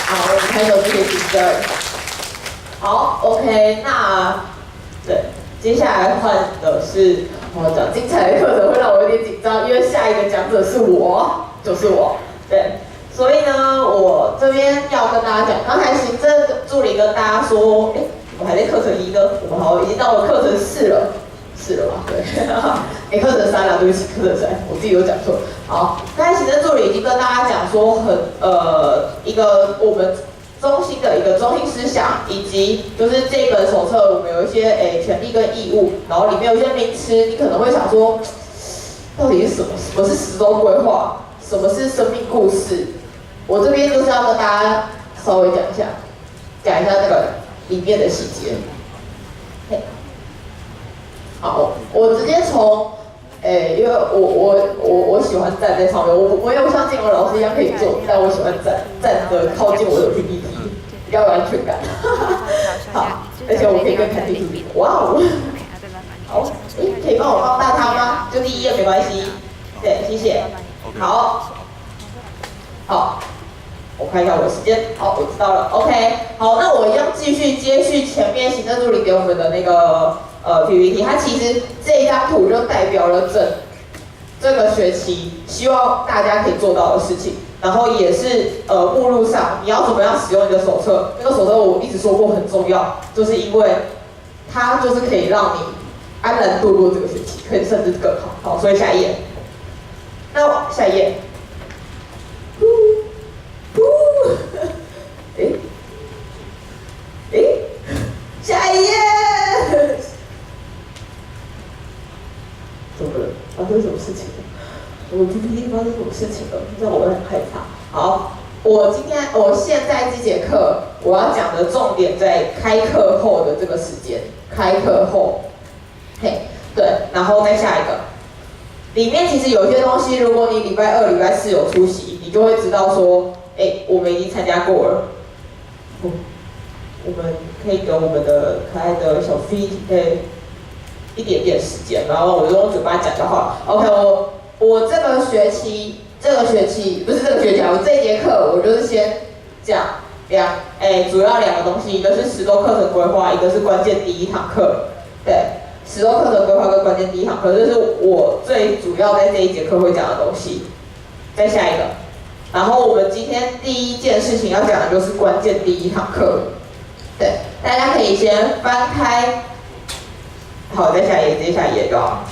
好，我们开头这些行政。好 ，OK， 那对，接下来换的是我讲精彩的课程会让我有点紧张，因为下一个讲者是我，就是我，对，所以呢，我这边要跟大家讲，刚才行政助理跟大家说，我们还在课程1呢，我们好已经到了课程4了。4了吧？对，课程3了，对不起，课程3，我自己有讲错。好，刚才行政助理已经跟大家讲说一个我们中心的一个中心思想，以及就是这本手册我们有一些权利跟义务，然后里面有一些名词，你可能会想说，到底是什么？什么是时钟规划？什么是生命故事？我这边就是要跟大家稍微讲一下那个里面的细节。好，我直接从，因为我喜欢站在上面，我没有像金融老师一样可以坐，但我喜欢站着靠近我的 PPT， 比较有安全感。好，而且我可以跟看 PPT， 哇哦！好，可以帮我放大它吗？就第1页没关系。对，谢谢。好，我看一下我的时间。好，我知道了。OK， 好，那我一样继续接续前面行政助理给我们的那个。PPT， 它其实这一张图就代表了这个学期希望大家可以做到的事情，然后也是目录上你要怎么样使用你的手册。那个手册我一直说过很重要，就是因为它就是可以让你安然度过这个学期，可以甚至更好。好，所以下一页，那下一页，下一页。怎么了？发生什么事情了？我 PPT 发生什么事情了？让我很害怕。好，我现在这节课我要讲的重点在开课后的这个时间，开课后，对，然后再下一个，里面其实有些东西，如果你礼拜2、礼拜4有出席，你就会知道说，我们已经参加过了。我们可以给我们的可爱的小 V 一点点时间，然后我就用嘴巴讲就好了。OK， 我这个学期不是这个学期，我这一节课我就是先讲主要2个东西，一个是10周课程规划，一个是关键第1堂课。对，10周课程规划跟关键第1堂课，这是我最主要在这一节课会讲的东西。再下一个，然后我们今天第一件事情要讲的就是关键第1堂课。对，大家可以先翻开。好，再下一页，直接下一页就好。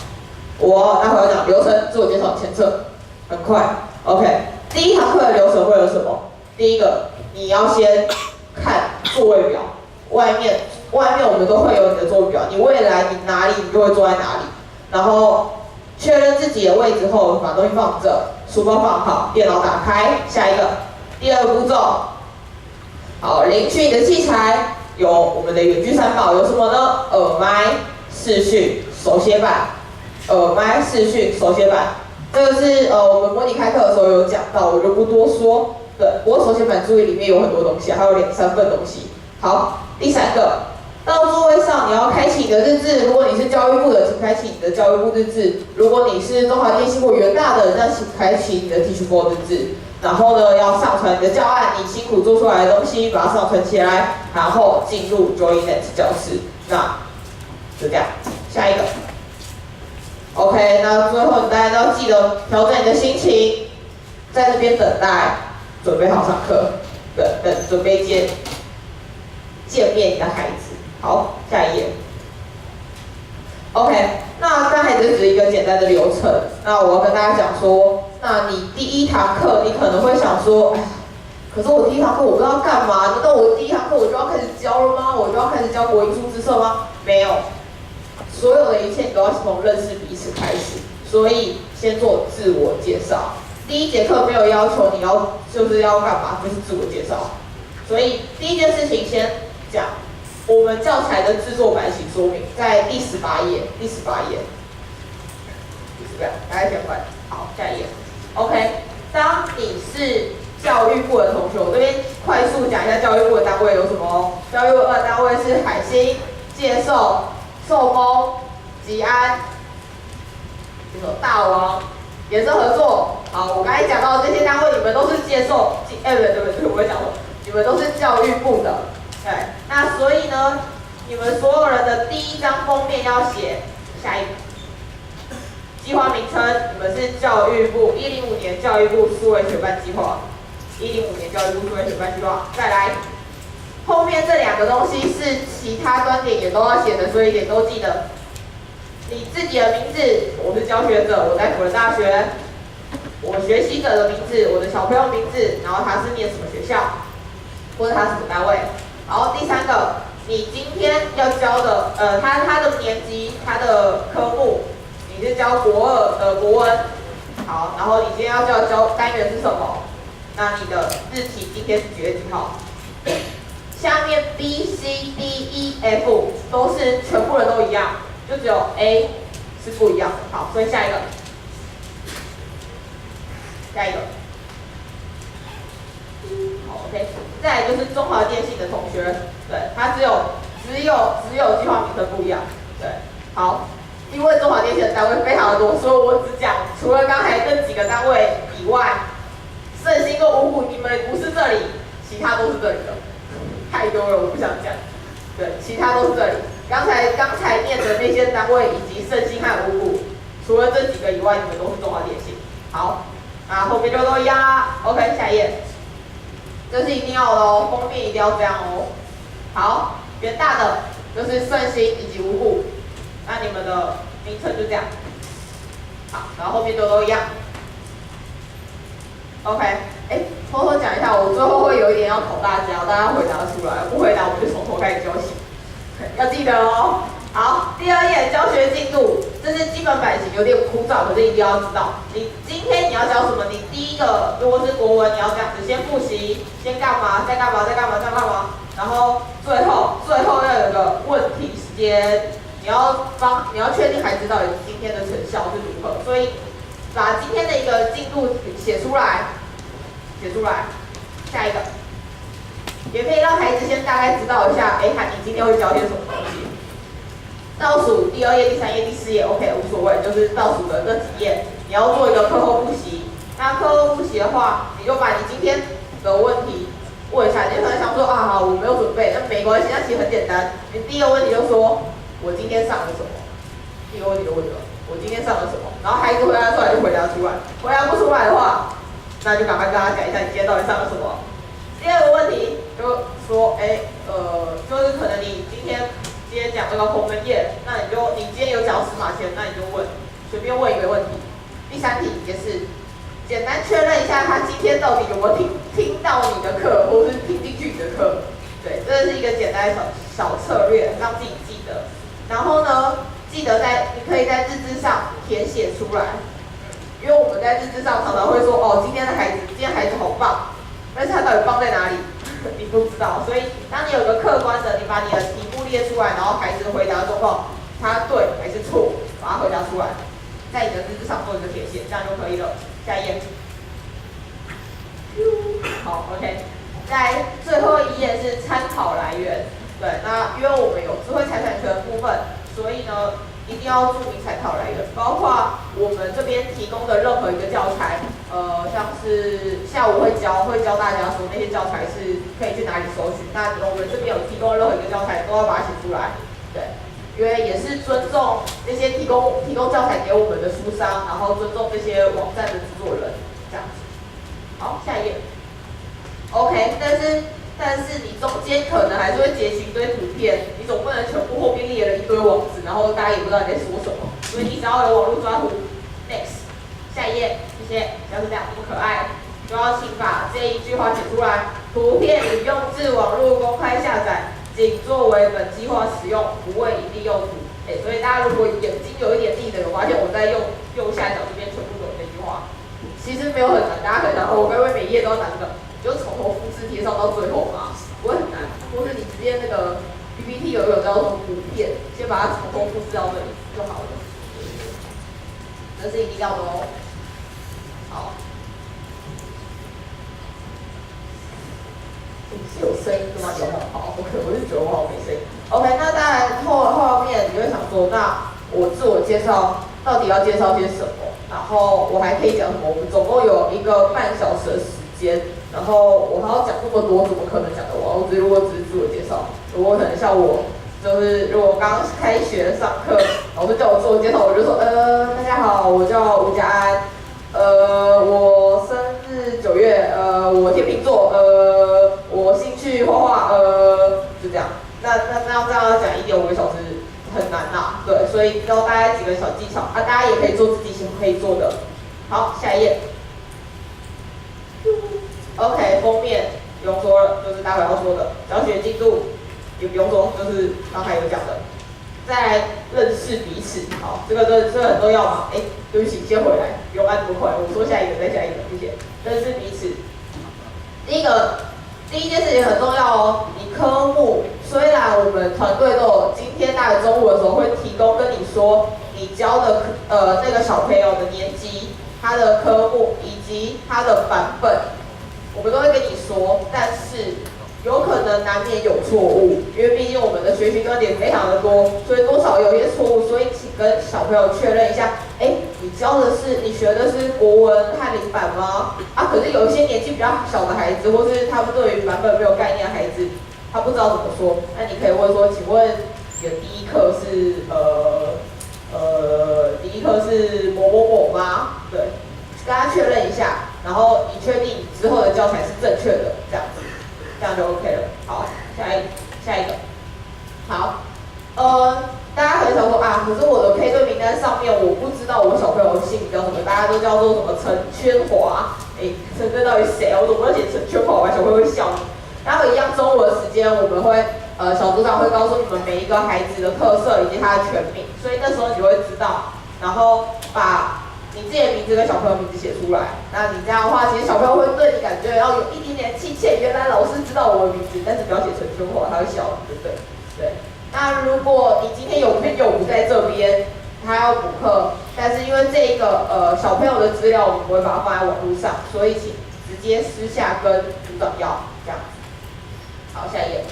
我待会要讲流程、自我介绍、前测，很快。OK， 第1堂课的流程会有什么？第一个，你要先看座位表，外面我们都会有你的座位表，你未来你哪里你就会坐在哪里。然后确认自己的位置后，把东西放着，书包放好，电脑打开。下一个，第2个步骤，好，领取你的器材，有我们的远距3宝，有什么呢？耳麦。视讯、手写板、耳麦、视讯、手写板，这个是我们模拟开课的时候有讲到，我就不多说。对，不过手写板注意里面有很多东西，还有2、3份东西。好，第3个，到座位上你要开启你的日志，如果你是教育部的，请开启你的教育部日志；如果你是中华电信或元大的，那请开启你的 Teach4 日志。然后呢，要上传你的教案，你辛苦做出来的东西，把它上传起来，然后进入 JoinNet 教室。那就这样，下一个。OK， 那最后大家都要记得调整你的心情，在这边等待，准备好上课，准备见面你的孩子。好，下一页。OK， 那刚才这只是一个简单的流程。那我要跟大家讲说，那你第1堂课，你可能会想说，可是我第1堂课我不知道干嘛，难道我第1堂课我就要开始教了吗？我就要开始教国英数自测吗？没有。所有的一切你都要从认识彼此开始，所以先做自我介绍。第1节课没有要求你要干嘛，就是自我介绍。所以第1件事情先讲我们教材的制作版型说明，在第18页。大家先翻。好，下一页。OK， 当你是教育部的同学，我这边快速讲一下教育部的单位有什么。教育部的单位是海星、介寿、寿丰、吉安，大王、颜色合作。好，我刚才讲到的这些单位，你们都是接受，对，我会讲错，你们都是教育部的，对，那所以呢，你们所有人的第一张封面要写下一个计划名称，你们是教育部105年教育部数位学伴计划，105年教育部数位学伴计划，再来。后面这2个东西是其他端点也都要写的，所以一点都记得。你自己的名字，我是教学者，我在辅仁大学。我学习者的名字，我的小朋友名字，然后他是念什么学校，或者他是什么单位。然后第3个，你今天要教的，他的年级，他的科目，你是教国2的国文。好，然后你今天要教单元是什么？那你的日期今天是几月几号？下面 B、C、D、E、F 都是全部人都一样，就只有 A 是不一样的。好，所以下一个，好 ，OK。再来就是中华电信的同学，对，他只有计划名称不一样，对。好，因为中华电信的单位非常的多，所以我只讲除了刚才这几个单位以外，圣心跟五虎你们不是这里，其他都是这里的。太多了，我不想讲。对，其他都是这里。刚才念的那些单位以及圣心和五股，除了这几个以外，你们都是中华电信。好，那后面就都一样啦。OK， 下一页。这是一定要的哦，封面一定要这样哦。好，元大的就是圣心以及五股，那你们的名称就这样。好，然后后面都一样。OK。偷偷讲一下，我最后会有一点要考大家回答出来，不回答我们就从头开始教起，要记得哦。好，第2页教学进度，这是基本版型，有点枯燥，可是一定要知道。你今天你要教什么？你第一个如果是国文，你要这样子，先复习，先干嘛，再干嘛，再干嘛，再干嘛，然后最后要有个问题时间，你要确定孩子到底今天的成效是如何，所以把今天的一个进度写出来。下一个，也可以让孩子先大概知道一下，你今天会教些什么东西。倒数第2页、第3页、第4页 ，OK， 无所谓，就是倒数的这几页，你要做一个课后复习。那课后复习的话，你就把你今天的问题问一下。你可能想说好，我没有准备，那没关系，那其实很简单。你第一个问题就说，我今天上了什么？第一个问题就问了，我今天上了什么？然后孩子回答出来就回答出来，回答不出来的话，那就赶快跟他讲一下你今天到底上了什么。第2个问题就说，就是可能你今天讲这个鸿门宴，那你今天有讲司马迁，那你就随便问一个问题。第3题也是简单确认一下他今天到底有没有听到你的课，或是听进去你的课。对，这是一个简单的小策略，让自己记得。然后呢，记得你可以在日志上填写出来。因为我们在日志上常常会说，今天孩子好棒，但是他到底棒在哪里，你不知道。所以当你有个客观的，你把你的题目列出来，然后孩子回答状况，他对还是错，把它回答出来，在你的日志上做一个填写，这样就可以了。下一页。好 ，OK。在最后1页是参考来源，对，那因为我们有智慧财产权部分，所以呢。一定要注明参考来源，包括我们这边提供的任何一个教材，像是下午会教大家说那些教材是可以去哪里搜寻。那我们这边有提供任何一个教材，都要把它写出来，对，因为也是尊重那些提供教材给我们的书商，然后尊重这些网站的制作人，这样子。好，下一页。OK，但是你中间可能还是会截取一堆图片，你总不能全部后面列了一堆网址，然后大家也不知道你在说什么，所以你只要有网络抓图。Next， 下一页，谢谢，像是这样这么可爱，就要请把这一句话写出来。图片引用自网络公开下载，仅作为本计划使用，不为盈利用途。所以大家如果眼睛有一点力的，有发现我在右下角这边全部都有这句话，其实没有很难，大家可能想我该不会每页都要打这个？就从头复制贴上到最后嘛，不会很难。或是你直接那个 PPT 有叫做图片，先把它从头复制到这里就好了。这是一定要的哦。好，是有声音的吗？有好 ，OK， 我是觉得我好没声音。OK， 那当然后面你会想说，那我自我介绍到底要介绍些什么？然后我还可以讲什么？我们总共有1个半小时的时间。然后我还要讲这么多，怎么可能讲得完？如果只是自我介绍，如果可能像我，就是如果刚开学上课，老师叫我自我介绍，我就说大家好，我叫吴家安，我生日9月，我天秤座，我兴趣画画，就这样。那这样讲1.5个小时很难呐，对，所以教大家几个小技巧啊，大家也可以做自己可以做的。好，下一页。OK， 封面不用说了，就是待会要说的。教学进度也不用说，就是刚才有讲的。再来认识彼此，好，这个很重要嘛。对不起，先回来，不用按这么快。我说下一个，再下一个，谢谢。认识彼此。第一件事情很重要哦。你科目虽然我们团队都有，今天大概中午的时候会提供跟你说，你教的那个小朋友的年级，他的科目以及他的版本。我们都会跟你说，但是有可能难免有错误，因为毕竟我们的学习观点非常的多，所以多少有一些错误，所以请跟小朋友确认一下，你学的是国文翰林版吗？可是有一些年纪比较小的孩子，或是他们对于版本没有概念的孩子，他不知道怎么说，那你可以问说，请问你的第一课是某某某吗？对，跟他确认一下。然后你确定之后的教材是正确的，这样子，这样就 OK 了。好，下一个，好，大家可能想说可是我的配对名单上面我不知道我小朋友的姓名叫什么，大家都叫做什么陈圈华，陈圈到底谁啊？我怎么会写陈圈华？我小朋友会笑你。然后一样中午的时间，我们会小组长会告诉你们每一个孩子的特色以及他的全名，所以那时候你就会知道，然后把你自己的名字跟小朋友名字写出来，那你这样的话，其实小朋友会对你感觉要有一点点亲切。原来老师知道我的名字，但是不要写成圈话，他会笑你，对不对？对。那如果你今天有朋友不在这边，他要补课，但是因为这一个小朋友的资料我们不会把它放在网络上，所以请直接私下跟组长要，这样子。好，下一页。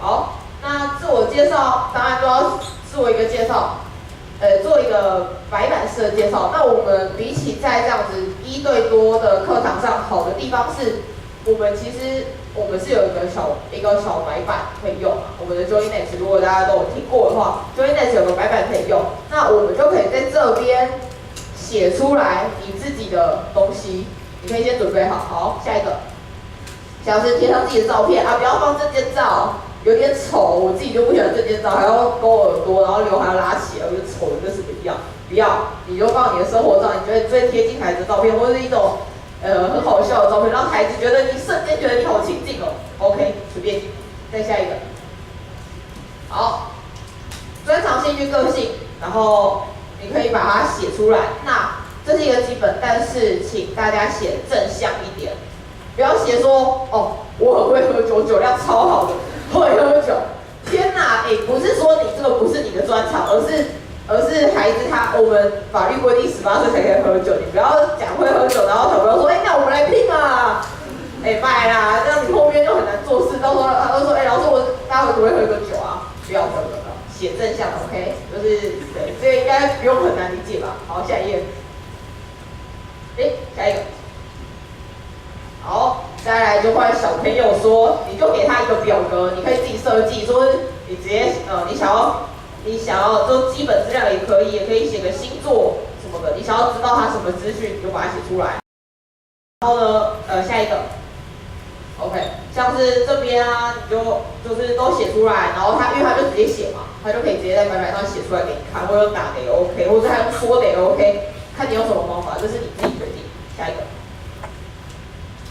好，那自我介绍当然都要自我一个介绍。做一个白板式的介绍。那我们比起在这样子1对多的课堂上，好的地方是，我们是有一个小白板可以用嘛。我们的 Joinex 如果大家都有听过的话 ，Joinex 有个白板可以用，那我们就可以在这边写出来你自己的东西。你可以先准备好，好，下一个，像是贴上自己的照片不要放证件照。有点丑，我自己就不喜欢证件照，还要勾耳朵，然后刘海要拉起来，我觉得丑的跟什么一样。不要，你就放你的生活照，你觉得最贴近孩子的照片，或者是一种很好笑的照片，让孩子觉得你瞬间觉得你好亲近哦。OK， 随便，再下一个。好，专长、兴趣、个性，然后你可以把它写出来。那这是一个基本，但是请大家写正向一点，不要写说我很会喝酒，酒量超好的。会喝酒，天哪！不是说你这个不是你的专长，而是孩子我们法律规定18岁才可以喝酒，你不要讲会喝酒，然后小朋友说，那我们来拼嘛，卖啦，这样你后面就很难做事，到时候他会说，老师我待会不会喝个酒啊？不要，写正向 ，OK， 就是对，这个应该不用很难理解吧？好，下一页，下一个。好，再来就换小朋友说，你就给他一个表格，你可以自己设计，说你直接你想要就基本资料也可以，也可以写个星座什么的，你想要知道他什么资讯，你就把它写出来。然后呢，下一个 ，OK， 像是这边你就是都写出来，然后因为他就直接写嘛，他就可以直接在白板上写出来给你看，或者打的也 OK， 或者他用说的也 OK， 看你用什么方法，这是你自己决定。下一个。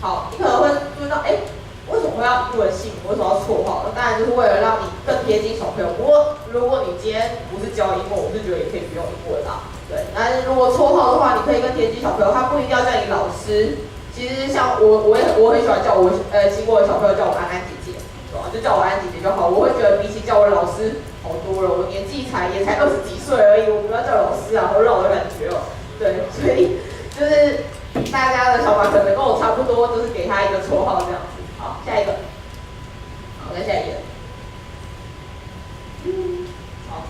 好，你可能会注意到，为什么会要英文姓名？为什么要绰号？那当然就是为了让你更贴近小朋友。不过，如果你今天不是教英文，我是觉得也可以不用英文啦。对，但是如果绰号的话，你可以更贴近小朋友，他不一定要叫你老师。其实像我很喜欢叫请我的小朋友叫我安安姐姐，对吧？就叫我安姐姐就好。我会觉得比起叫我老师好多了，我年纪也才20几岁而已，我不要叫老师啊，好老的感觉哦。对，所以就是。大家的想法可能跟我差不多，就是给他一个绰号这样子。好，下一个。好，再下一页。好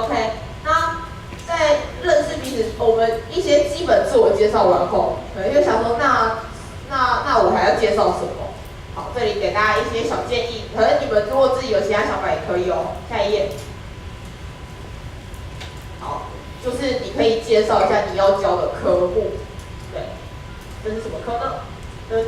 ，OK。那在认识彼此，我们一些基本自我介绍完后，可能就想说，那那我还要介绍什么？好，这里给大家一些小建议，可能你们如果自己有其他想法也可以哦。下一页。好，就是你可以介绍一下你要教的科目。对，这是什么科呢？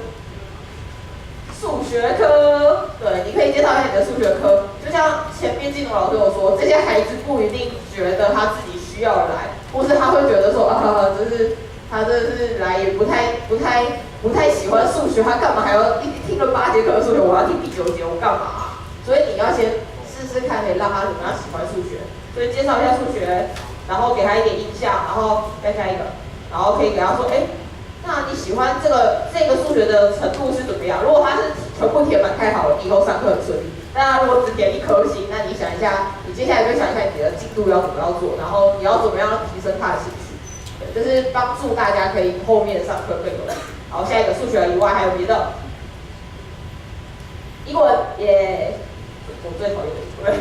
数学科。对，你可以介绍一下你的数学科。就像前面金龙老师有说，这些孩子不一定觉得他自己需要来，或是他会觉得说啊，就是他这是来也不太喜欢数学，他干嘛还要听了8节课的数学，我要听第9节，我干嘛啊？所以你要先试试看，可以让他怎么样喜欢数学。所以介绍一下数学，然后给他一点印象，然后再下一个，然后可以给他说，那你喜欢这个数学的程度是怎么样？如果他是全部填满太好了，以后上课很顺利。那如果只填1颗星，那你想一下，你接下来就想一下你的进度要怎么样做，然后你要怎么样提升他的兴趣。对，这是帮助大家可以后面上课更有趣。好，下一个数学以外还有别的。英文耶，我最讨厌的英文。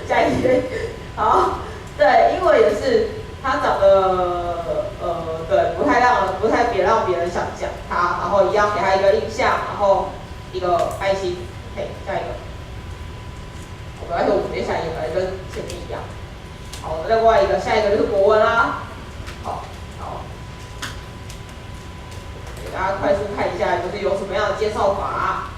下一页，好，对，英文也是，它长得对，不太让别人想讲它，然后一样给它一个印象，然后一个爱心。OK，下一个。没关系，我们直接下一个，跟前面一样。好，另外一个，下一个就是国文啦。好，给大家快速看一下，就是有什么样的介绍法，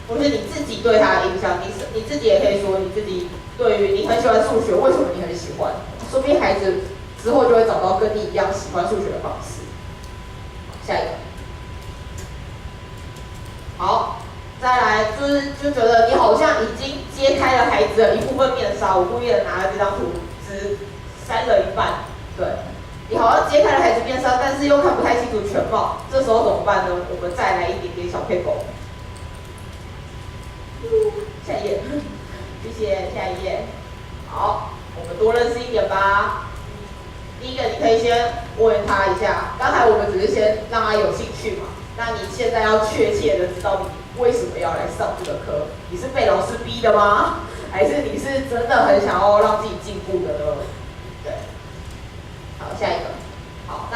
或是你自己对它的印象，你自己也可以说你自己对于你很喜欢数学，为什么你很喜欢？说不定孩子之后就会找到跟你一样喜欢数学的方式。下一个。好。再来就觉得你好像已经揭开了孩子的一部分面纱，我故意的拿了这张图只删了一半，对，你好像揭开了孩子面纱，但是又看不太清楚全貌，这时候怎么办呢？我们再来一点点小配狗。下一页，谢谢，下一页。好，我们多认识一点吧。第一个，你可以先问他一下，刚才我们只是先让他有兴趣嘛，那你现在要确切的知道你为什么要来上这个课？你是被老师逼的吗？还是你是真的很想要让自己进步的呢？对，好，下一个，好，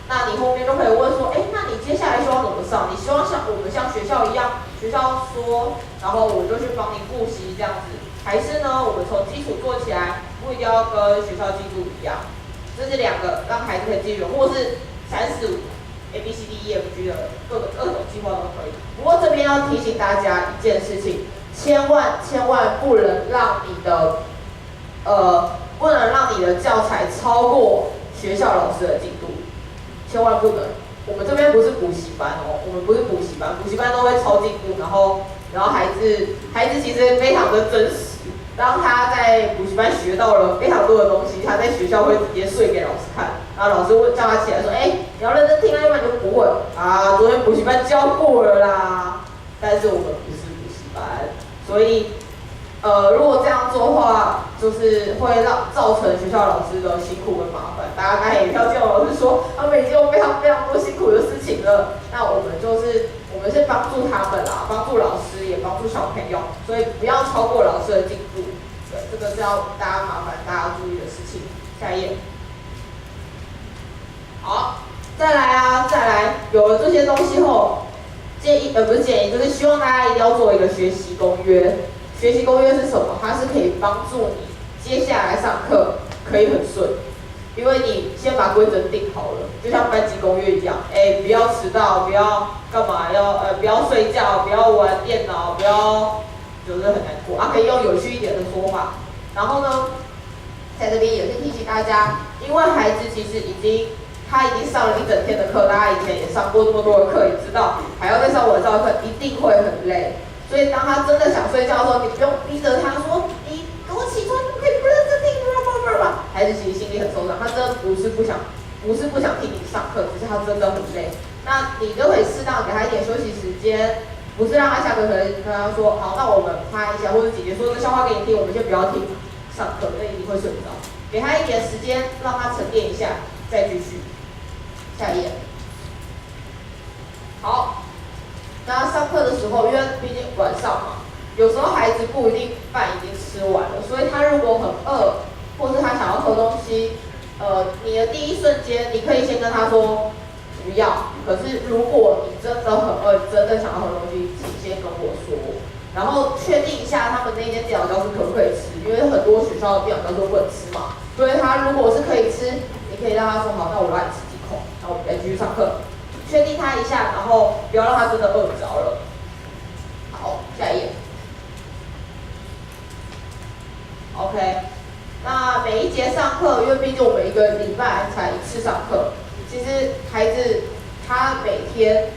那你后面就可以问说，那你接下来希望怎么上？你希望像我们像学校一样，学校说，然后我就去帮你复习这样子，还是呢，我们从基础做起来，不一定要跟学校进度一样，这是2个让孩子可以记住，或是3、4、5。A B C D E F G 的各种计划都可以。不过这边要提醒大家一件事情，千万不能让你的教材超过学校老师的进度，千万不能。我们这边不是补习班哦，我们不是补习班，补习班都会超进度，然后孩子其实非常的真实。当他在补习班学到了非常多的东西，他在学校会直接睡给老师看，然后老师会叫他起来说，你要认真听啊，要不然你就不会啊。昨天补习班教过了啦，但是我们不是补习班，所以如果这样做的话，就是会造成学校老师的辛苦跟麻烦。大家刚才也听见老师说，他们已经有非常多辛苦的事情了，那我们是帮助他们啦，帮助老师也帮助小朋友，所以不要超过老师的进度。对，这个是要大家麻烦大家注意的事情。下一页。好，再来，有了这些东西后，不是建议，就是希望大家一定要做一个学习公约。学习公约是什么？它是可以帮助你接下来上课可以很顺。因为你先把规则定好了，就像班级公约一样，不要迟到，不要干嘛，不要睡觉，不要玩电脑，不要，就是很难过啊，可以用有趣一点的说法。然后呢，在这边也是提醒大家，因为孩子其实他已经上了一整天的课，大家以前也上过这么多的课，也知道还要再上晚上的课，一定会很累。所以当他真的想睡觉的时候，你不用逼着他说，你给我起床，你可以不认真听，孩子其实心里很受伤，他真的不是不想听你上课，只是他真的很累。那你就可以适当给他一点休息时间，不是让他下课可能跟他说，好，那我们拍一下，或者姐姐说这个笑话给你听，我们先不要听，上课那一定会睡不着。给他一点时间，让他沉淀一下，再继续。下一页。好，那上课的时候，因为毕竟晚上嘛，有时候孩子不一定饭已经吃完了，所以他如果很饿，或是他想要喝东西，你的第一瞬间，你可以先跟他说不要，可是如果你真的很饿，真的想要喝东西，请先跟我说，然后确定一下他们那间电脑教室可不可以吃，因为很多学校的电脑教室不能吃嘛。所以他如果是可以吃，你可以让他说好，那我让你吃几口，然后我们再继续上课，确定他一下，然后不要让他真的饿着了。好，下一页。OK， 那每一节上课，因为毕竟我们一个礼拜才一次上课，其实孩子他每天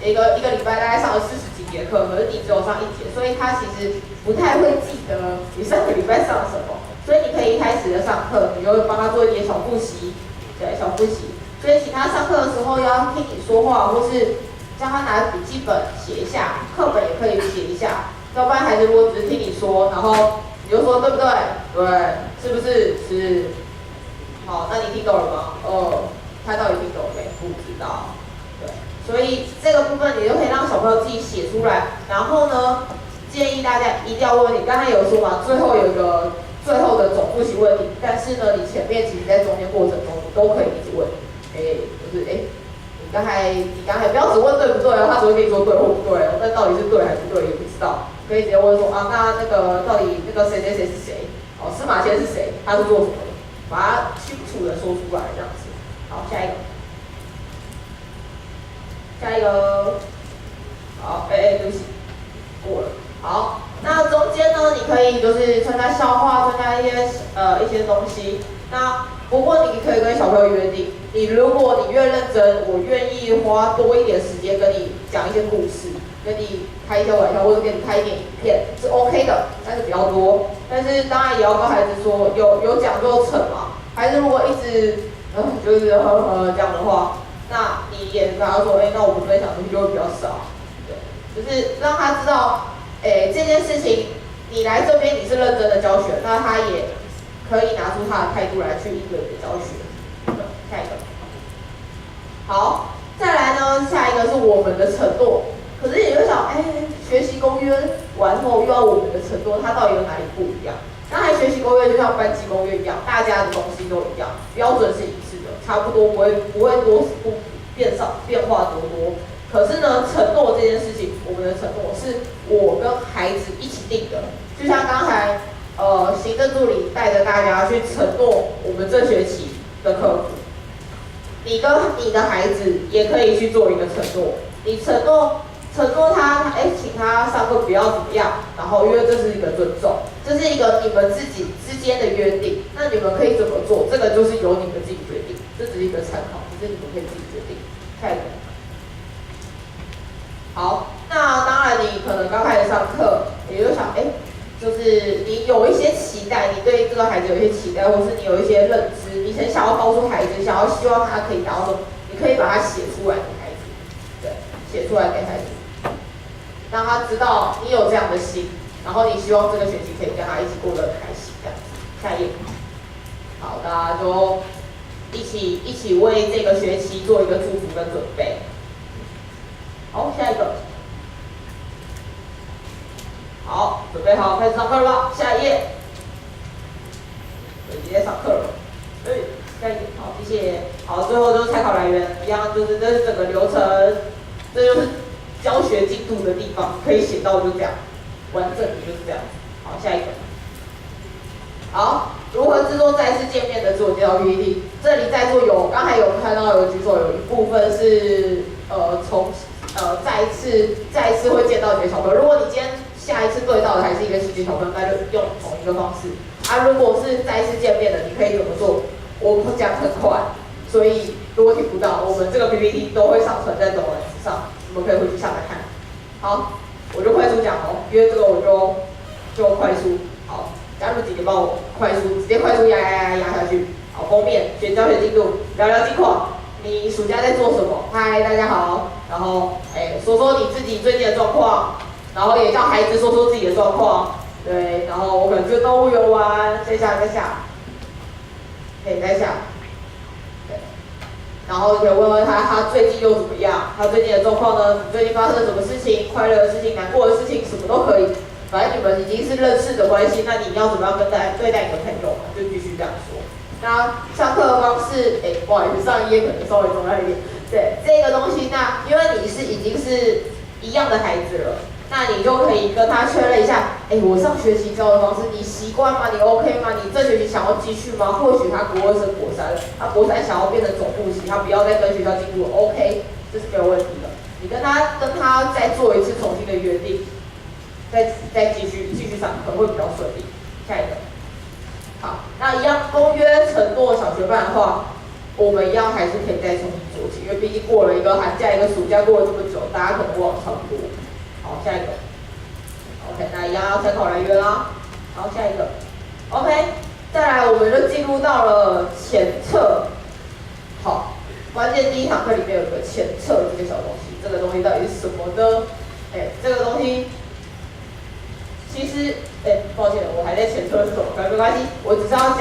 一个礼拜大概上了40几节课，可是你只有上1节，所以他其实不太会记得你上个礼拜上了什么。所以你可以一开始的上课，你就会帮他做一点小复习，对，小复习。所以请他上课的时候要听你说话，或是叫他拿笔记本写一下，课本也可以写一下。要不然孩子如果只是听你说，然后你就说对不对？对，是不是？是。好，那你听懂了吗？他到底听懂没？不知道。对，所以这个部分你就可以让小朋友自己写出来。然后呢，建议大家一定要问你，刚才有说嘛，最后有一个最后的总复习问题，但是呢，你前面其实在中间过程中你都可以一直问。就是你刚才不要只问对不对哦，他只会跟你说对或不对哦，但到底是对还是对也不知道。可以直接问说啊，那个到底那个谁谁谁是谁？哦，司马迁是谁？他是做什么的？把它清楚的说出来，这样子。好，下一个，下一个，好，对不起，过了。好，那中间呢，你可以就是参加笑话，参加一些东西。那不过你可以跟小朋友约定，如果你越认真，我愿意花多一点时间跟你讲一些故事。跟你开一些玩笑，或者给你开一点影片是 OK 的，但是比较多。但是当然也要跟孩子说，有讲就成嘛。孩子如果一直就是这样的话，那你也跟他说，那我们分享的东西就会比较少。对，就是让他知道，这件事情你来这边你是认真的教学，那他也可以拿出他的态度来去应对你的教学。下一个，好，再来呢，下一个是我们的承诺。可是你会想，学习公约完后又要我们的承诺，它到底有哪里不一样？刚才学习公约就像班级公约一样，大家的东西都一样，标准是一致的，差不多不会变化多多。可是呢，承诺这件事情，我们的承诺是我跟孩子一起定的，就像刚才行政助理带着大家去承诺我们这学期的课程，你跟你的孩子也可以去做一个承诺，你承诺他，请他上课不要怎么样，然后因为这是一个尊重，这是一个你们自己之间的约定，那你们可以怎么做？这个就是由你们自己决定，这只是一个参考，只是你们可以自己决定。下一个，好，那当然你可能刚开始上课，你就想，就是你有一些期待，你对这个孩子有一些期待，或是你有一些认知，你很想要告诉孩子，希望他可以达到什么，你可以把它写出来给孩子，对，写出来给孩子。让他知道你有这样的心，然后你希望这个学期可以跟他一起过得很开心，这样子。下一页，好，大家就一起为这个学期做一个祝福跟准备。好，下一个，好，准备好开始上课了吧？下一页，直接上课了。下一页，好，谢谢。好，最后就是参考来源，一样就是这是整个流程，这就是教学进度的地方，可以写到就这样，完整的就是这样。好，下一个。好，如何制作再次见面的自我介绍 PPT？ 这里在座刚才有看到有举手，有一部分是再一次会见到你的小朋友。如果你今天下一次对到的还是一个新的小朋友，那就用同一个方式。如果是再一次见面的，你可以怎么做？我讲很快，所以如果听不到，我们这个 PPT 都会上传在抖音上。我们可以回去下来看。好，我就快速讲哦，因为这个我就快速。好，加入姐姐帮我快速，直接快速压下去。好，封面学教学进度，聊聊近况。你暑假在做什么？嗨，大家好。然后说说你自己最近的状况，然后也叫孩子说说自己的状况。对，然后我可能去动物园玩，再下，可以再下。然后可以问问他最近又怎么样，他最近的状况呢？你最近发生了什么事情？快乐的事情、难过的事情，什么都可以。反正你们已经是认识的关系，那你要怎么样对待你的朋友，就必须这样说。那上课的方式，不好意思，上一页可能稍微重要一点。对这个东西，那因为你已经是一样的孩子了，那你就可以跟他确认一下，我上学期教的方式你习惯吗？你 OK 吗？你这学期想要继续吗？或许他国2升国3，他国3想要变成总部级，他不要再跟学校进步 ，OK， 这是没有问题的。你跟他再做一次重新的约定，再继续上课会比较顺利。下一个，好，那一样公约承诺小学班的话，我们一样还是可以再重新做起，因为毕竟过了一个寒假一个暑假过了这么久，大家可能忘了差不多。好，下一个 ，OK， 那一样要参考来源啦。好，下一个 ，OK， 再来我们就进入到了前测。好，关键第一堂课里面有个前测这个小东西，这个东西到底是什么呢？这个东西其实，抱歉，我还在前测是什么，没关系，我只是要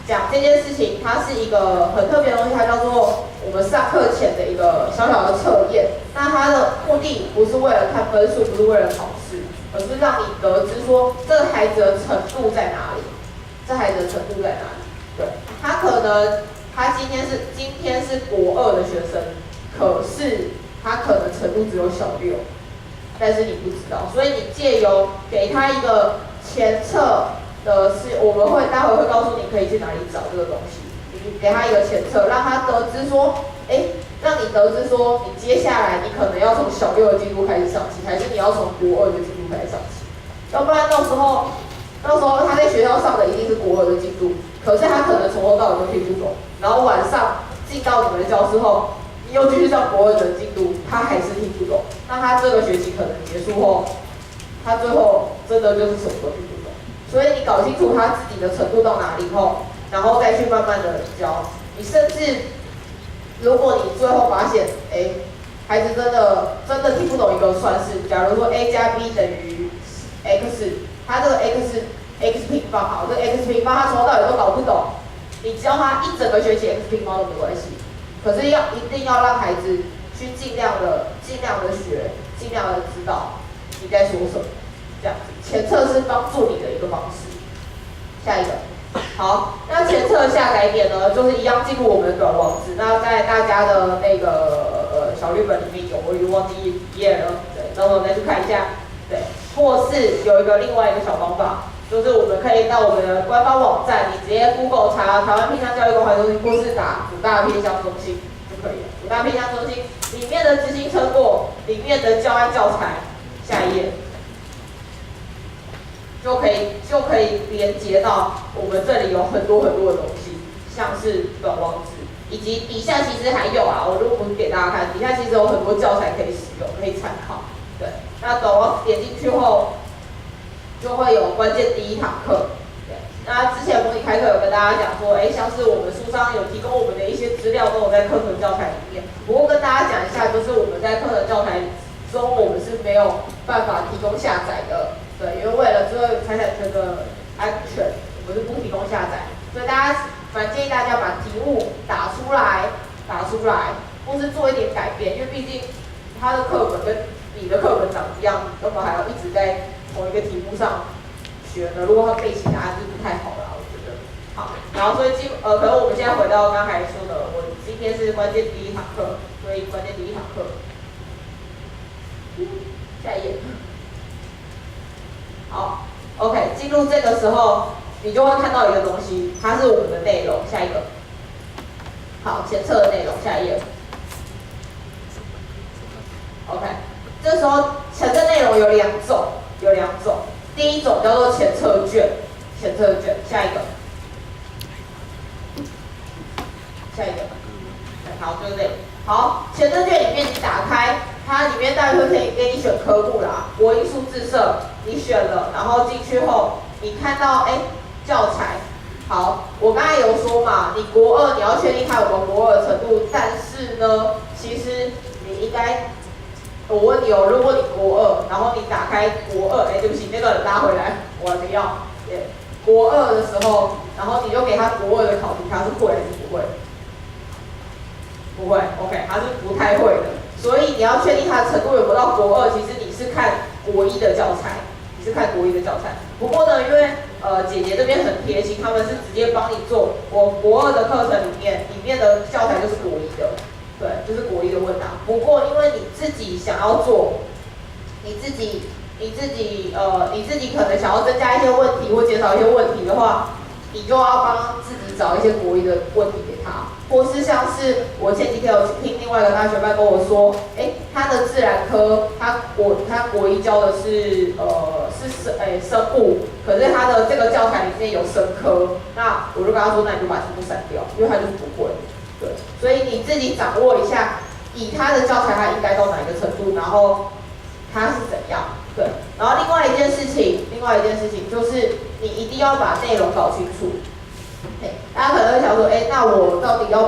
讲这件事情，它是一个很特别的东西，它叫做我们上课前的一个小小的测验。那它的目的不是为了看分数，不是为了考试，而是让你得知说这个孩子的程度在哪里，这孩子的程度在哪里。对，他可能他今天是国2的学生，可是他可能程度只有小6。但是你不知道，所以你借由给他一个前测的是，我们待会会告诉你可以去哪里找这个东西。你给他一个前测，让他得知说，让你得知说，你接下来你可能要从小6的进度开始上起，还是你要从国2的进度开始上起？要不然到时候他在学校上的一定是国2的进度，可是他可能从头到尾都听不懂，然后晚上进到你们的教室后。你又继续上国2的进度，他还是听不懂。那他这个学期可能结束后，他最后真的就是什么都听不懂。所以你搞清楚他自己的程度到哪里后，然后再去慢慢的教。你甚至，如果你最后发现，孩子真的听不懂一个算式，假如说 a 加 b 等于 x， 他这个 x 平方好，这 x 平方他从头到尾都搞不懂，你教他一整个学期 x 平方都没关系。可是一定要让孩子去尽量的学，尽量的知道你在说什么，这样子。前测是帮助你的一个方式。下一个，好，那前测下载点呢，就是一样进入我们的短网址。那在大家的那个小绿本里面有，我已经忘记一页了，对，那我们再去看一下，对，或是有另外一个小方法。就是我们可以到我们的官方网站，你直接 Google 查台湾偏乡教育关怀中心，或是打辅大偏乡中心就可以了。辅大偏乡中心里面的执行成果，里面的教案教材，下一页就可以连接到我们这里有很多的东西，像是短网址，以及底下其实还有我如果不给大家看，底下其实有很多教材可以使用，可以参考。对，那短网址点进去后。就会有关键第一堂课，对。那之前模拟开课有跟大家讲说，像是我们书上有提供我们的一些资料都有在课程教材里面。不过跟大家讲一下，就是我们在课程教材中，我们是没有办法提供下载的，对，因为为了智慧财产权的安全，我们是不提供下载。所以蛮建议大家把题目打出来，或是做一点改变，因为毕竟他的课本跟你的课本长一样，根本还要一直在同一个题目上学呢，如果他背起答案就不太好了，我觉得。好，然后所以可能我们现在回到刚才说的，我今天是关键第一堂课，所以关键第一堂课，下一页。好 ，OK， 进入这个时候，你就会看到一个东西，它是我们的内容。下一个，好，前测的内容，下一页。OK， 这时候前测内容有两种。第一种叫做前测卷，下一个，好，就是这里。好，前测卷里面你打开，它里面大概会可以给你选科目啦，国英数自社，你选了，然后进去后，你看到教材，好，我刚才有说嘛，你国2你要确定它有没有国2的程度，但是呢，其实你应该。我问你如果你国2，然后你打开国2，对不起，那个拉回来，我的要，国2的时候，然后你就给他国2的考题，他是会还是不会？不会 ，OK， 他是不太会的，所以你要确定他的程度有没有到国2，其实你是看国1的教材，不过呢，因为姐姐这边很贴心，他们是直接帮你做我国2的课程里面的教材就是国1的。对，就是国一的问答。不过因为你自己想要做，你自己可能想要增加一些问题或减少一些问题的话，你就要帮自己找一些国一的问题给他，或是像是我前几天有听另外一个大学班跟我说，他的自然科，他国一教的是生物，可是他的这个教材里面有生科，那我就跟他说，那你就把题目删掉，因为他就是不会。对，所以你自己掌握一下，以他的教材他应该到哪一个程度，然后他是怎样，对。然后另外一件事情就是你一定要把内容搞清楚。大家可能会想说，那我到底当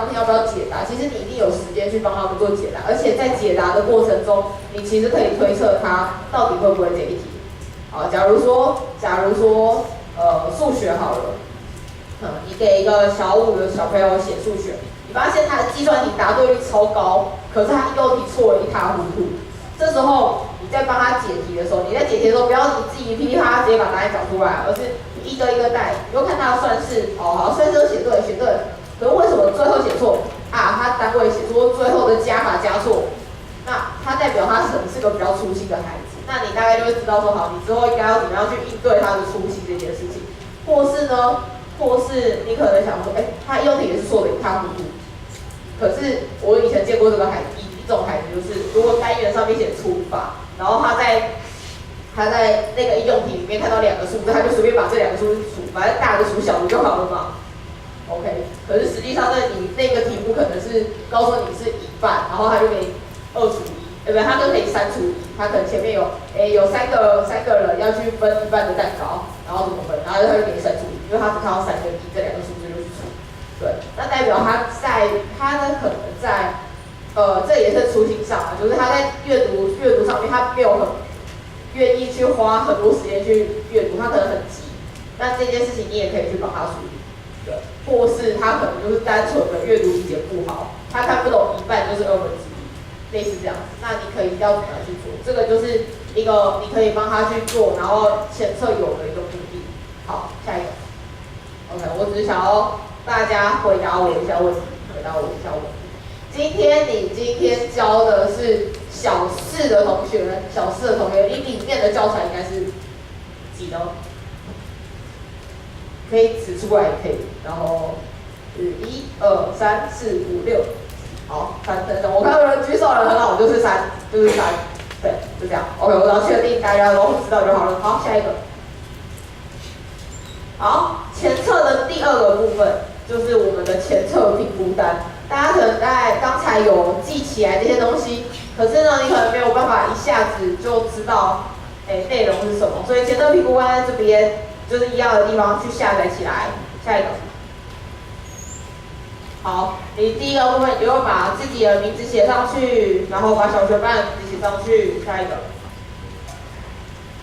天要不要解答？其实你一定有时间去帮他们做解答，而且在解答的过程中，你其实可以推测他到底会不会这一题。好，假如说数学好了。你给一个小5的小朋友写数学，你发现他的计算题答对率超高，可是他应用题错了一塌糊涂。这时候你在帮他解题的时候，你在解题的时候不要你自己噼里啪啦直接把答案讲出来，而是你一个一个带，你就看他的算式，好，算式都写对，可是为什么最后写错啊？他单位写错最后的加法加错，那他代表他可能是个比较粗心的孩子，那你大概就会知道说，好，你之后应该要怎么样去应对他的粗心这件事情，或是你可能想说，他应用题也是错的一塌糊涂。可是我以前见过这个孩子，一种孩子就是，如果单元上面写除法，然后他在那个应用题里面看到2个数字，他就随便把这2个数字除，反正大的除小的就好了嘛。OK， 可是实际上你那个题目可能是告诉你是一半，然后他就给你2除1，对不对？他就可以3除1，他可能前面有三个人要去分一半的蛋糕，然后怎么分，然后他就给你3除1。因为他只看到3跟1这2个数字就去除，对，那代表他可能在这也是粗心上啊，就是他在阅读上面他没有很愿意去花很多时间去阅读，他可能很急，那这件事情你也可以去帮他处理，对，或是他可能就是单纯的阅读理解不好，他看不懂一半就是1/2，类似这样子，那你可以要怎么样去做？这个就是一个你可以帮他去做，然后前测有的一个目的。好，下一个。OK， 我只是想要大家回答我一下问题。今天教的是小4的同学，你里面的教材应该是几呢？可以指出来也可以。然后是1、2、3、4、5、6，好，3等等，我看到有人举手了，很好，就是3，对，就这样。OK， 我只要确定大家都知道就好了。好，下一个。好，前测的第2个部分就是我们的前测评估单。大家可能在刚才有记起来这些东西，可是呢，你可能没有办法一下子就知道，内容是什么。所以前测评估单在这边就是一样的地方去下载起来。下一个。好，你第1个部分你就会把自己的名字写上去，然后把小学班的名字写上去。下一个。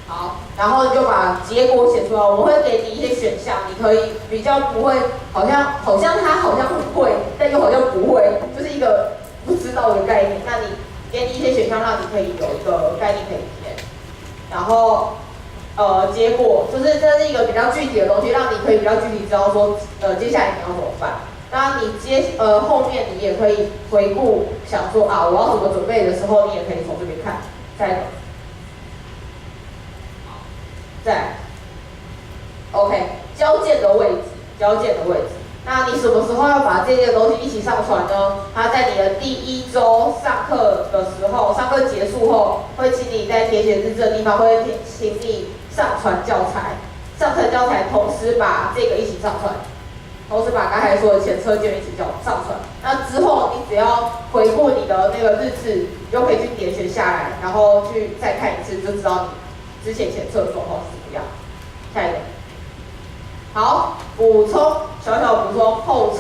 好，然后你就把结果写出来。我们会给你一些选项，你可以比较不会，好像他好像会，但又好像不会，就是一个不知道的概念。那你给你一些选项，让你可以有一个概念可以填。然后结果就是这是一个比较具体的东西，让你可以比较具体知道说接下来你要怎么办。那你后面你也可以回顾，想说啊我要怎么准备的时候，你也可以从这边看。下一个。在 ，OK， 交件的位置，那你什么时候要把这些东西一起上传呢？它在你的第1周上课的时候，上课结束后，会请你在填写日志的地方会请你上传教材，同时把这个一起上传，同时把刚才说的前测卷一起上传。那之后你只要回顾你的那个日志，你就可以去点选下来，然后去再看一次，就知道你之前前测的状况是怎么样。下一个，好，小小补充，后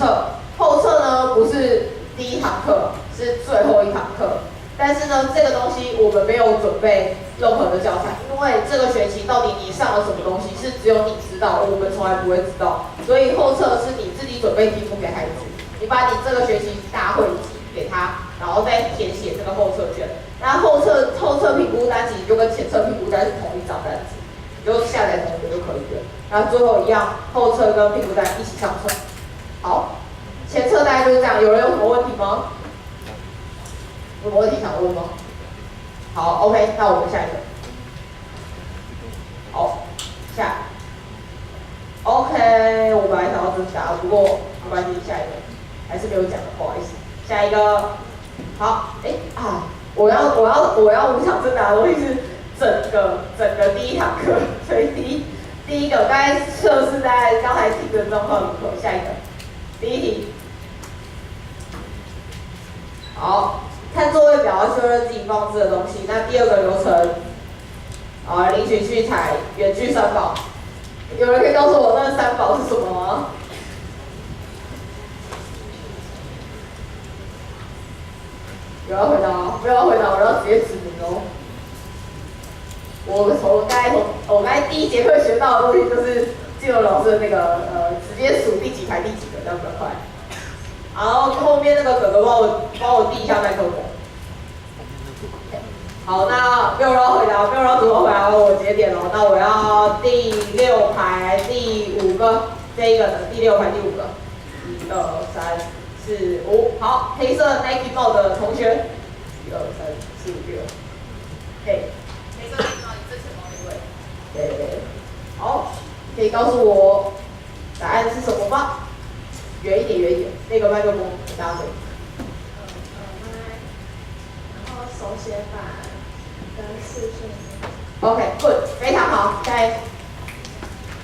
测呢不是第1堂课，是最后1堂课。但是呢，这个东西我们没有准备任何的教材，因为这个学期到底你上了什么东西是只有你知道，我们从来不会知道。所以后测是你自己准备题目给孩子，你把你这个学期大会集给他，然后再填写这个后测卷。那后测评估单其实就跟前测评估单是同一张单子，你就下载同一个就可以了。然后最后一样，后测跟评估单一起上传。好，前测大概就是这样，有人有什么问题吗？有问题想问吗？好 ，OK， 那我们下一个。好，OK， 我本来想要增加，不过没关系，下一个还是没有讲的，不好意思。下一个，好，我要无偿增加的东西是整个第一堂课，所以第一个大概测试在刚才听的状况如何？下一个，第一题，好，看座位表要确认自己放置的东西。那第二个流程，领取器材、远距3宝。有人可以告诉我那3宝是什么吗？有要回答吗？没有要回答，我要直接指明哦。我刚才第一节课学到的东西就是季柔老师的那个直接数第几排第几个，这样比较快。然后后面那个哥哥帮我递一下麦克风。好，那没有人要回答，没有人要主动回答，我直接点了。那我要第6排第5个，这一个的第6排第5个，1、2、3、4、5。好，黑色 Nike 帽的同学，1、2、3、4、5、6。嘿，黑色 Nike 帽，你最前方那位。对，好，可以告诉我答案是什么吗？远一点，那个麦克风大家会。然后手写板。OK，good， 非常好，大家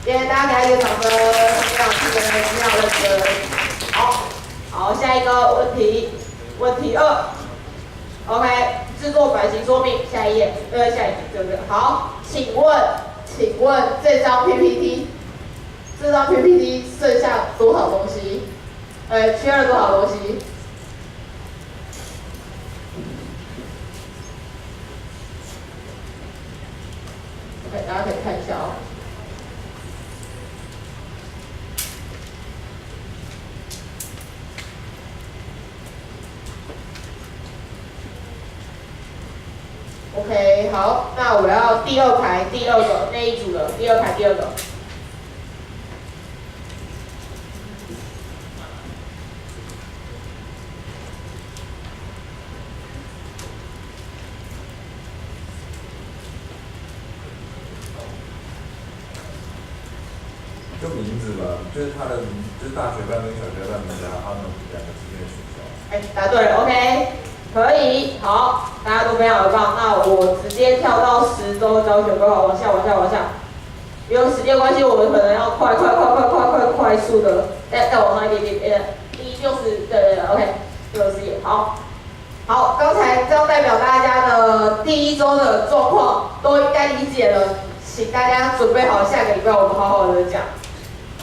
给他一个掌声，非常认真。好，下一个问题2 ，OK， 制作版型说明，下一页，下一页对不对？好，请问这张 PPT 剩下多少东西？缺了多少东西？大家可以看一下哦。OK， 好，那我要第2排第2个那一组的第2排第2个。就名字吧，就是他的，就是大学班跟小学班名字，他们2个之间的学校。答对了 ，OK， 可以，好，大家都非常的棒。那我直接跳到10周教学规划，往下。因为时间关系，我们可能要快速的，再往上一点点，第60，对 ，OK， 60页，好，刚才这样代表大家的第1周的状况都应该理解了，请大家准备好下个礼拜我们好好的讲。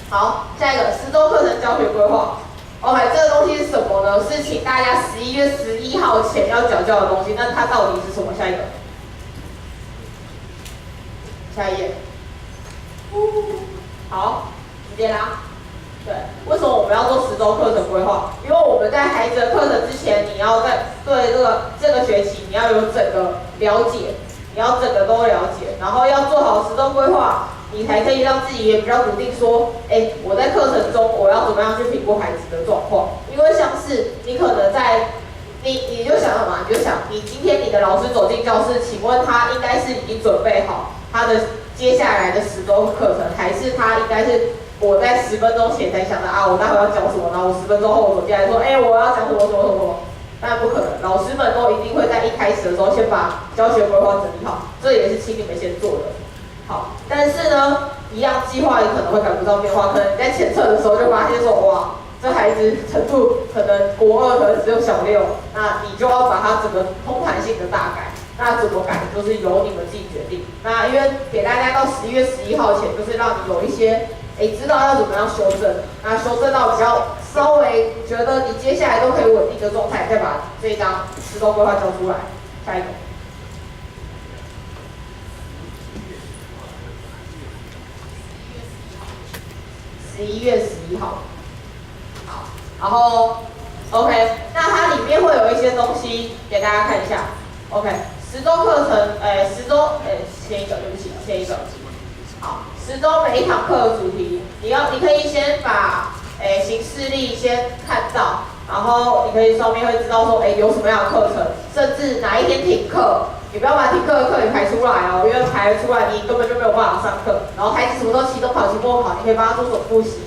好，下一个10周课程教学规划。OK， 这个东西是什么呢？是请大家11月11号前要缴交的东西。那它到底是什么？下一个，下一页。好，直接拉。对，为什么我们要做10周课程规划？因为我们在孩子的课程之前，你要对这个学期你要有整个了解，你要整个都了解，然后要做好10周规划。你才可以让自己也比较笃定说，我在课程中我要怎么样去评估孩子的状况？因为像是你可能你就想什么？你就想你今天你的老师走进教室，请问他应该是已经准备好他的接下来的10周课程，还是他应该是我在10分钟前才想到我待会要讲什么，然后我10分钟后我走进来说，我要讲什么？当然不可能，老师们都一定会在一开始的时候先把教学规划整理好，这也是请你们先做的。好，但是呢，一样计划也可能会赶不上变化，可能你在前测的时候就发现说，哇，这孩子程度可能国2可能只有小6，那你就要把它整个通盘性的大改，那怎么改就是由你们自己决定。那因为给大家到11月11号前，就是让你有一些知道要怎么样修正，那修正到比较稍微觉得你接下来都可以稳定的状态，再把这一张10周规划交出来。下一个。11月11号，好，然后 OK， 那它里面会有一些东西给大家看一下。OK， 10周课程，10周，前一个，对不起，前一个，好，10周每一堂课的主题，你可以先把形式力先看到，然后你可以上面会知道说，有什么样的课程，甚至哪一天停课，你不要把停课的课也排出来哦，因为排出来你根本就没有办法上课。然后孩子什么时候期中考、期末考，你可以帮他做手复习，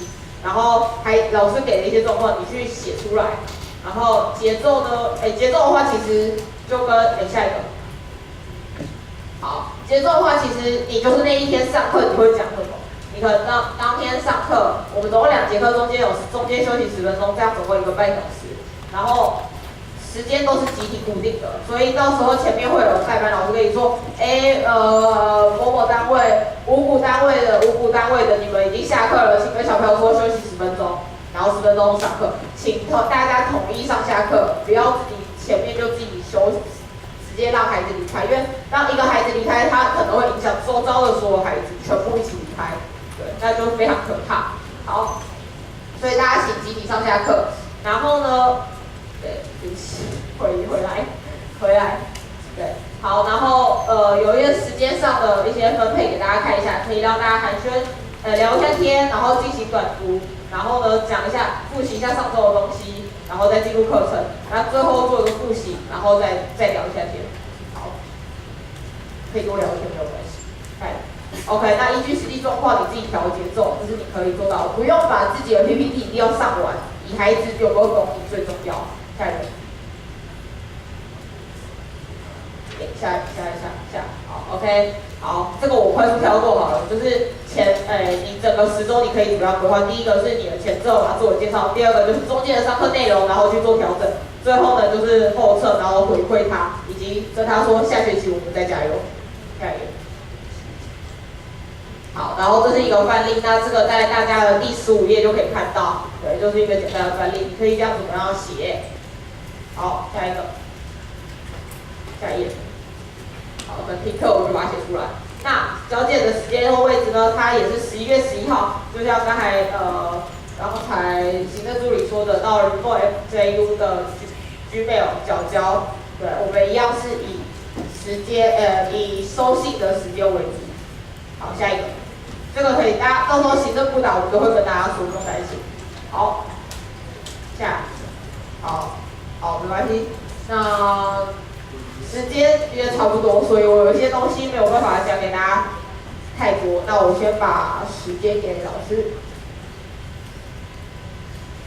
然后老师给的一些状况，你去写出来。然后节奏呢，节奏的话其实就跟下一个。好，节奏的话，其实你就是那一天上课你会讲什么？你可能当天上课，我们总共2节课，中间休息10分钟，这样总共1个半小时。然后时间都是集体固定的，所以到时候前面会有代班老师跟你说，某某单位五股单位的你们已经下课了，请跟小朋友说休息10分钟，然后10分钟上课，请大家统一上下课，不要自己前面就自己休息。直接让孩子离开，因为当一个孩子离开，他可能会影响周遭的所有孩子全部一起离开，对，那就非常可怕。好，所以大家请集体上下课，然后呢，对，对不起，回来，对，好，然后有一些时间上的一些分配给大家看一下，可以让大家寒暄，聊一下天，然后进行短读，然后呢讲一下复习一下上周的东西。然后再进入课程，然后最后做一个复习，然后再聊一下天。好，可以多聊一天没有关系。OK， 那依据实际状况你自己调节奏，这是你可以做到，不用把自己的 PPT 一定要上完，你孩子有没有懂你最重要。下一个，下，好 ，OK， 好，这个我快速跳过好了，就是你整个10周你可以主要规划，第一个是你的前奏嘛，自我介绍，第二个就是中间的上课内容，然后去做调整，最后呢就是后测，然后回馈他，以及跟他说下学期我们再加油，加油。好，然后这是一个范例，那这个在大家的第15页就可以看到，对，就是一个简单的范例，你可以这样怎么样写。好，下一个，下一页。好，我们听课我就把它写出来。那交接的时间和位置呢？它也是11月11号，就像刚才行政助理说的，到 report.fju 的 Gmail 交，对，我们一样是以收信的时间为主。好，下一个，这个可以大家到时候行政部长我们都会跟大家说，不用担心。好，好，没关系。那时间也差不多，所以我有一些东西没有办法讲给大家太多，那我先把时间给老师。